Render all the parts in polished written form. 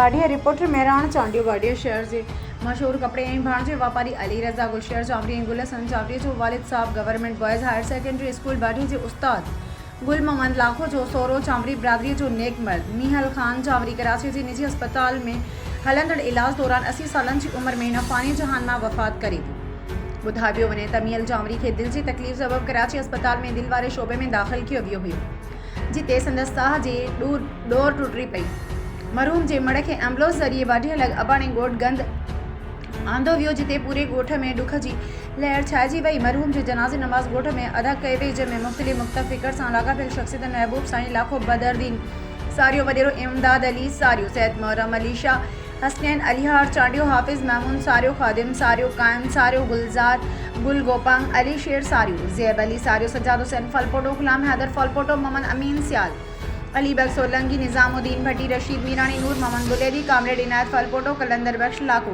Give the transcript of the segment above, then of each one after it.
Wadia reporter Mehran Chandio Wadia शहर से मशहूर कपड़े ऐं भाणजे वापारी अली रज़ा गुलशहर चावरी ऐं गुल हसन चावरी जो वालिद साहब government boys higher secondary school Badia जे उस्ताद गुल मोहम्मद लाखो जो सोरो चावरी बिरादरी जो नेक मर्द मीहल खान चावरी कराची जे निजी अस्पताल में हलंदड़ इलाज दौरान 80 सालन जी उम्र में नफ़ानी जहान मां वफ़ात करे थी। ॿुधायो वञे त मीहल चावरी खे दिल जी तकलीफ़ सबब कराची अस्पताल में दिल वारे शोबे में दाख़िल कियो वियो हुयो जिते संदसि साह जे डोर टुटी पई। मरहूम जे मड़ के एम्बुलेंस ज़रिए बाडिया लग अबाणे ॻोठ गंद आंदो वियो जिते पूरे ॻोठ में ॾुख जी लहर छाइजी वई। मरहूम जे जनाज़े नमाज़ ॻोठ में अदा कई वई जंहिंमें मुख़्तलिफ़ मुख़्तफ़िकर सां लाॻापियल शख़्सियतुनि महबूब साईं लाखो बदरदीन सारियो वॾेरो इमदाद अली सारियो सैयद मोहर्रम अली शाह हसनैन अलीहार चांडियो हाफ़िज़ महमूद सारियो ख़ादिम सारियो कायम सारियो गुलजार गुल गोपांग अली शेर सारियो ज़ैब अली सारियो सज्जाद हुसैन फलपोटो गुलाम हैदर फलपोटो मोहम्मद अमीन सियाल अली बख्श सोलंगी निज़ामुद्दीन भट्टी रशीद मीरानी नूर मोहम्मद बुलेदी कामरेड इनायत फलपोटो कलंदर बख्श लाखो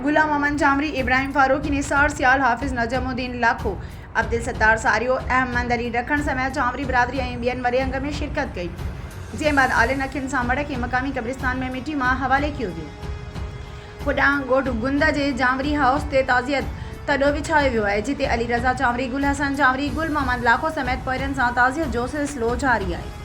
गुलाम मोहम्मद जामरी इब्राहिम फारूकी निसार सियाल हाफिज़ नजमुद्दीन लाखो अब्दुल सत्तार सारियो अहमद अली रखण समेत चावरी बिरादरी ऐं ॿियनि वॾे अंग में शिरकत कई जंहिं बाद आलिन अखियुनि सां मड़ खे मक़ामी क़ब्रिस्तान में मिटी मां हवाले कियो वियो। होॾां ॻोठ गुंद जे जामरी हाउस ते ताज़ियत तॾो विछायो वियो आहे जिते अली रज़ा चावरी गुल हसन चावरी गुल मोहम्मद लाखो समेत पोइरनि सां ताज़ियत जो सिलसिलो जारी आहे।